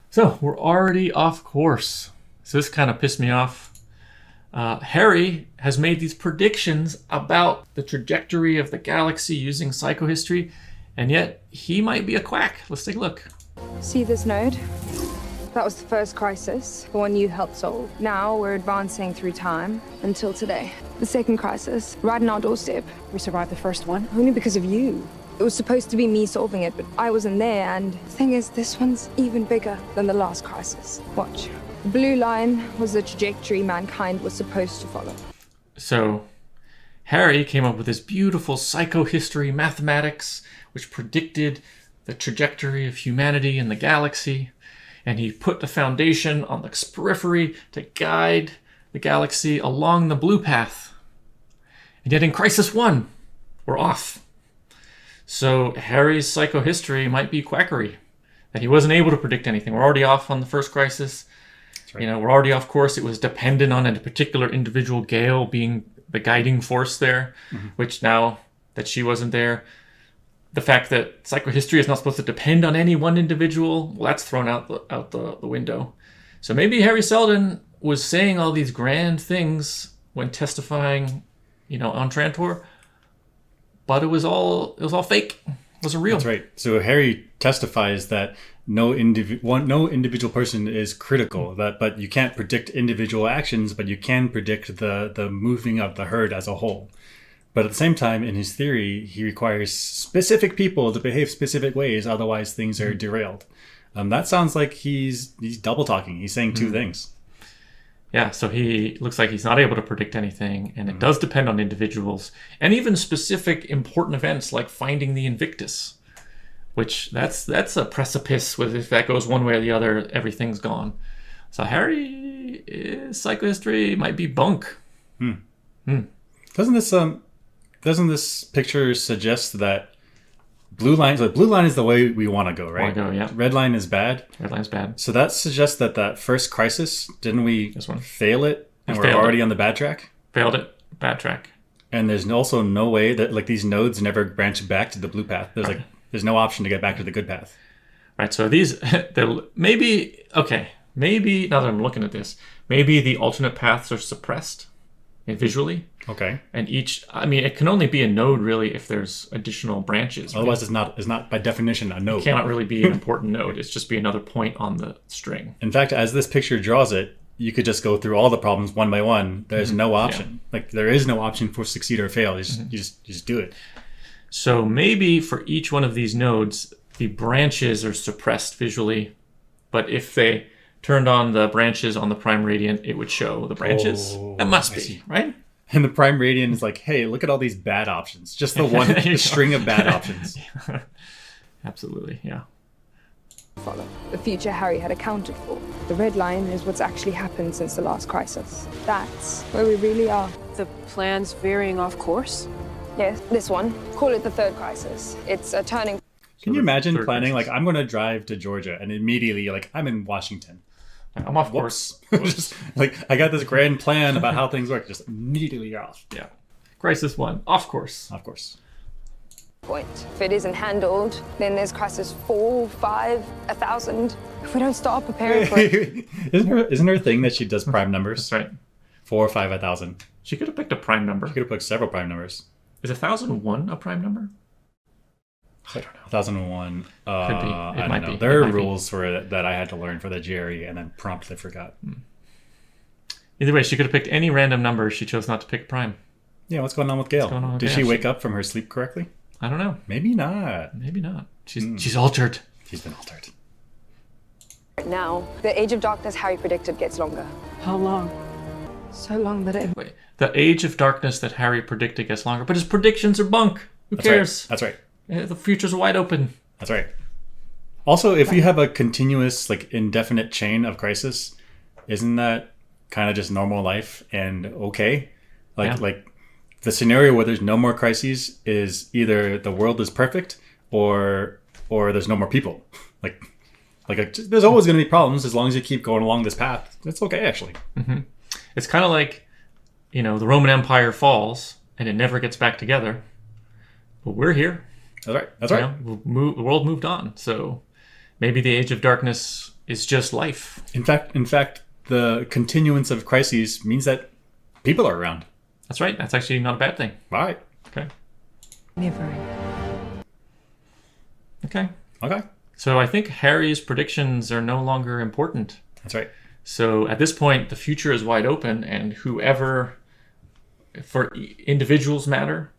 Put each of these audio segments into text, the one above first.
So we're already off course. So this kind of pissed me off. Harry has made these predictions about the trajectory of the galaxy using psychohistory, and yet he might be a quack. Let's take a look. See this node? That was the first crisis, the one you helped solve. Now we're advancing through time until today. The second crisis, right on our doorstep. We survived the first one. Only because of you. It was supposed to be me solving it, but I wasn't there, and the thing is, this one's even bigger than the last crisis. Watch. The blue line was the trajectory mankind was supposed to follow. So Harry came up with this beautiful psychohistory mathematics, which predicted the trajectory of humanity in the galaxy. And he put the foundation on the periphery to guide the galaxy along the blue path. And yet in Crisis 1, we're off. So Harry's psychohistory might be quackery, that he wasn't able to predict anything. We're already off on the first crisis. That's right. We're already off course. It was dependent on a particular individual, Gale, being the guiding force there, which now that she wasn't there, the fact that psychohistory is not supposed to depend on any one individual, well, that's thrown out the window. So maybe Harry Seldon was saying all these grand things when testifying, on Trantor, but it was all fake. It wasn't real. That's right. So Harry testifies that no individual person is critical. But you can't predict individual actions, but you can predict the moving of the herd as a whole. But at the same time, in his theory, he requires specific people to behave specific ways, otherwise things are derailed. That sounds like he's double talking. He's saying two things. Yeah, so he looks like he's not able to predict anything, and it does depend on individuals, and even specific important events like finding the Invictus, which that's a precipice. If that goes one way or the other, everything's gone. So Harry's psychohistory might be bunk. Doesn't this picture suggest that blue line is the way we want to go, right? Yeah. Red line is bad. Red line's bad. So that suggests that first crisis, didn't we fail it? And we're already on the bad track? Failed it. Bad track. And there's also no way that these nodes never branch back to the blue path. There's no option to get back to the good path. Right, so these, maybe now that I'm looking at this, maybe the alternate paths are suppressed visually. Okay. And it can only be a node really if there's additional branches. Otherwise, it's not by definition a node. It cannot really be an important node. It's just be another point on the string. In fact, as this picture draws it, you could just go through all the problems one by one. There's no option. Yeah. There is no option for succeed or fail. You just do it. So maybe for each one of these nodes, the branches are suppressed visually, but if they turned on the branches on the prime radiant, it would show the branches. That must be, right? And the prime radiant is like, hey, look at all these bad options. Just the string of bad options. Absolutely, yeah. Follow the future Harry had accounted for. The red line is what's actually happened since the last crisis. That's where we really are. The plan's veering off course? Yes, this one. Call it the third crisis. It's a turning. Can you imagine planning, I'm going to drive to Georgia, and immediately you're like, I'm in Washington. I'm off course. Just I got this grand plan about how things work. Just immediately you're off. Yeah. Crisis 1, off course. Of course. Point. If it isn't handled, then there's crisis 4, 5, 1,000. If we don't start preparing for it. Isn't her a thing that she does prime numbers? That's right. 4, 5, 1,000. She could have picked a prime number. She could have picked several prime numbers. Is 1,001 a prime number? I don't know. 1001. Could be. I don't know. There are rules for it that I had to learn for the Jerry and then promptly forgot. Either way, she could have picked any random number. She chose not to pick prime. Yeah, what's going on with Gail? Did she wake up from her sleep correctly? I don't know. Maybe not. She's altered. She's been altered. Now, the Age of Darkness Harry predicted gets longer. How long? So long that it... Wait, the Age of Darkness that Harry predicted gets longer, but his predictions are bunk. Who cares? That's right. The future's wide open. That's right. Also, if you have a continuous, indefinite chain of crisis, isn't that kind of just normal life and okay? The scenario where there's no more crises is either the world is perfect or there's no more people. There's always going to be problems as long as you keep going along this path. It's okay, actually. Mm-hmm. It's kind of like, the Roman Empire falls and it never gets back together. But we're here. That's right. The world moved on. So maybe the Age of Darkness is just life. In fact, the continuance of crises means that people are around. That's right. That's actually not a bad thing. Right. Okay. Never end. Okay. Okay. So I think Harry's predictions are no longer important. That's right. So at this point, the future is wide open, and whoever, for individuals matter,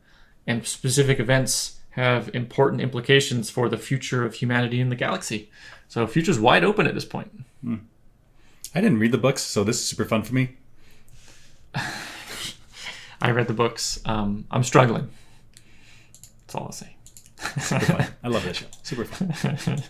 and specific events have important implications for the future of humanity in the galaxy. So future's wide open at this point. I didn't read the books, so this is super fun for me. I read the books. I'm struggling. That's all I'll say. Super fun. I love this show. Super fun.